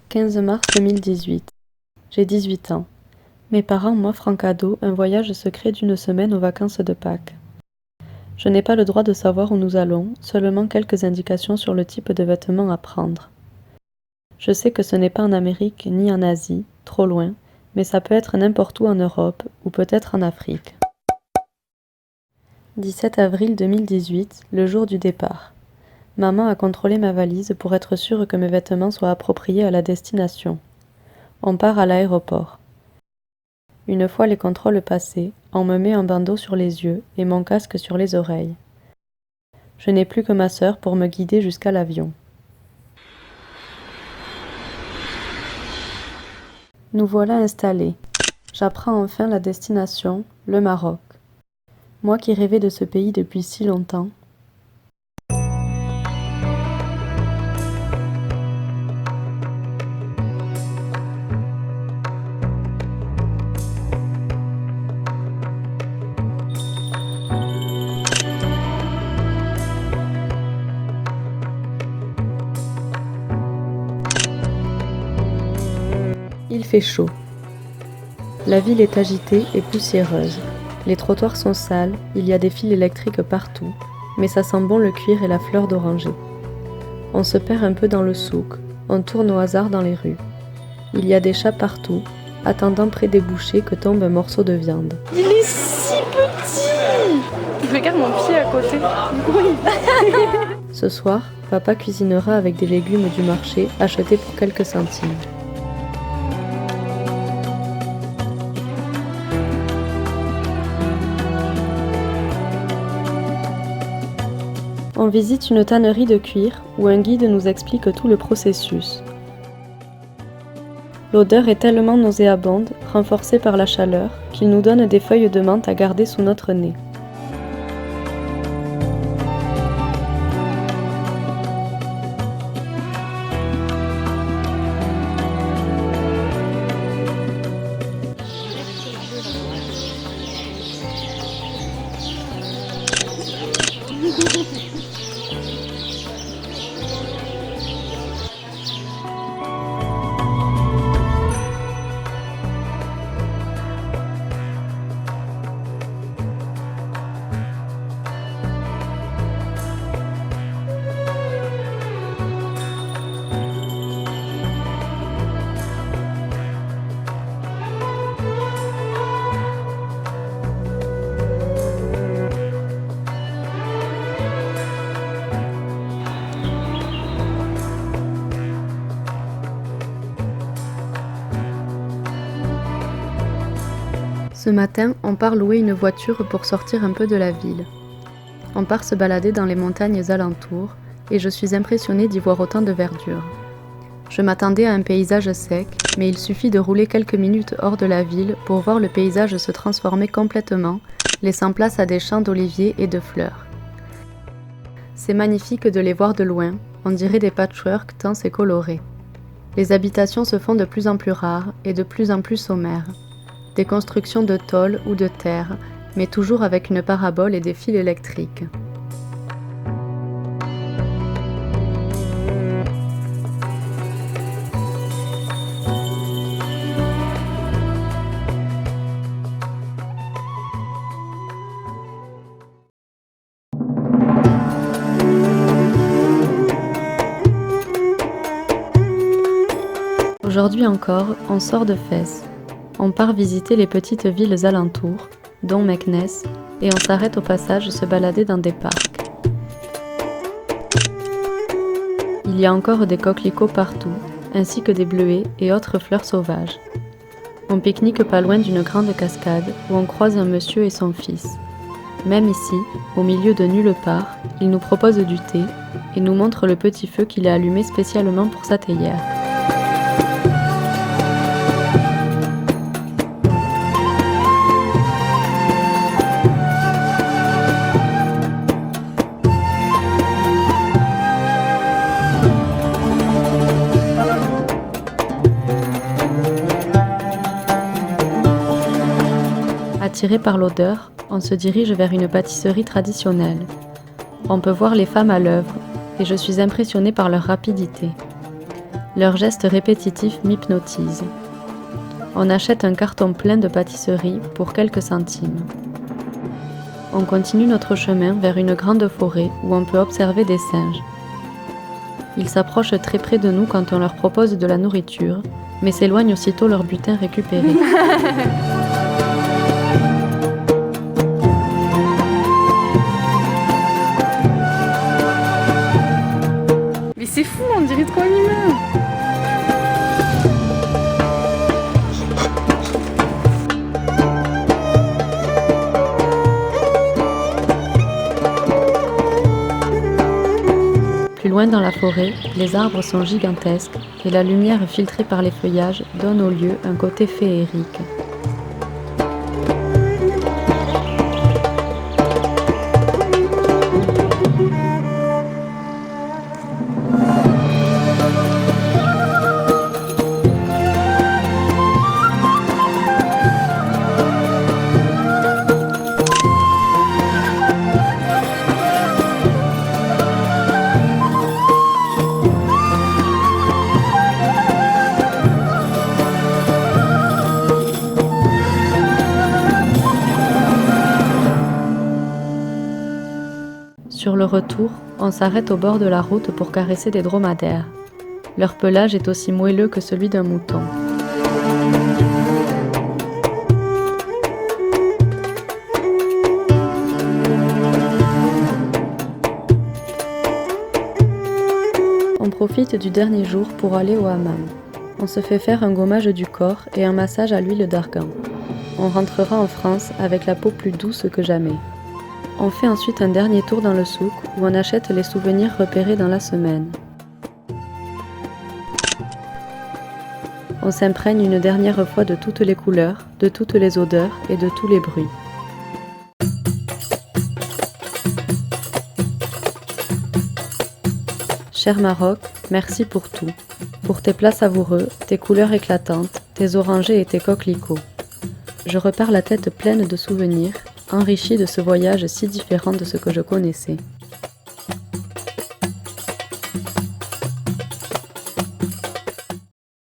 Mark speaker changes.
Speaker 1: 15 mars 2018. J'ai 18 ans. Mes parents m'offrent en cadeau un voyage secret d'1 semaine aux vacances de Pâques. Je n'ai pas le droit de savoir où nous allons, seulement quelques indications sur le type de vêtements à prendre. Je sais que ce n'est pas en Amérique ni en Asie, trop loin, mais ça peut être n'importe où en Europe ou peut-être en Afrique. 17 avril 2018, le jour du départ. Maman a contrôlé ma valise pour être sûre que mes vêtements soient appropriés à la destination. On part à l'aéroport. Une fois les contrôles passés, on me met un bandeau sur les yeux et mon casque sur les oreilles. Je n'ai plus que ma sœur pour me guider jusqu'à l'avion. Nous voilà installés. J'apprends enfin la destination, le Maroc. Moi qui rêvais de ce pays depuis si longtemps. Il fait chaud. La ville est agitée et poussiéreuse. Les trottoirs sont sales, il y a des fils électriques partout, mais ça sent bon le cuir et la fleur d'oranger. On se perd un peu dans le souk, on tourne au hasard dans les rues. Il y a des chats partout, attendant près des bouchées que tombe un morceau de viande.
Speaker 2: Il est si petit! Regarde mon pied à côté. Oui.
Speaker 1: Ce soir, papa cuisinera avec des légumes du marché achetés pour quelques centimes. On visite une tannerie de cuir où un guide nous explique tout le processus. L'odeur est tellement nauséabonde, renforcée par la chaleur, qu'il nous donne des feuilles de menthe à garder sous notre nez. Ce matin, on part louer une voiture pour sortir un peu de la ville. On part se balader dans les montagnes alentours et je suis impressionnée d'y voir autant de verdure. Je m'attendais à un paysage sec, mais il suffit de rouler quelques minutes hors de la ville pour voir le paysage se transformer complètement, laissant place à des champs d'oliviers et de fleurs. C'est magnifique de les voir de loin, on dirait des patchworks tant c'est coloré. Les habitations se font de plus en plus rares et de plus en plus sommaires. Des constructions de tôle ou de terre, mais toujours avec une parabole et des fils électriques. Aujourd'hui encore, on sort de Fès. On part visiter les petites villes alentours, dont Meknès, et on s'arrête au passage se balader dans des parcs. Il y a encore des coquelicots partout, ainsi que des bleuets et autres fleurs sauvages. On pique-nique pas loin d'une grande cascade où on croise un monsieur et son fils. Même ici, au milieu de nulle part, il nous propose du thé et nous montre le petit feu qu'il a allumé spécialement pour sa théière. Attiré par l'odeur, on se dirige vers une pâtisserie traditionnelle. On peut voir les femmes à l'œuvre et je suis impressionnée par leur rapidité. Leurs gestes répétitifs m'hypnotisent. On achète un carton plein de pâtisseries pour quelques centimes. On continue notre chemin vers une grande forêt où on peut observer des singes. Ils s'approchent très près de nous quand on leur propose de la nourriture, mais s'éloignent aussitôt leur butin récupéré.
Speaker 2: Mais c'est fou, on dirait trop un humain.
Speaker 1: Plus loin dans la forêt, les arbres sont gigantesques et la lumière filtrée par les feuillages donne au lieu un côté féerique. Sur le retour, on s'arrête au bord de la route pour caresser des dromadaires. Leur pelage est aussi moelleux que celui d'un mouton. On profite du dernier jour pour aller au hammam. On se fait faire un gommage du corps et un massage à l'huile d'argan. On rentrera en France avec la peau plus douce que jamais. On fait ensuite un dernier tour dans le souk où on achète les souvenirs repérés dans la semaine. On s'imprègne une dernière fois de toutes les couleurs, de toutes les odeurs et de tous les bruits. Cher Maroc, merci pour tout. Pour tes plats savoureux, tes couleurs éclatantes, tes orangers et tes coquelicots. Je repars la tête pleine de souvenirs, enrichi de ce voyage si différent de ce que je connaissais.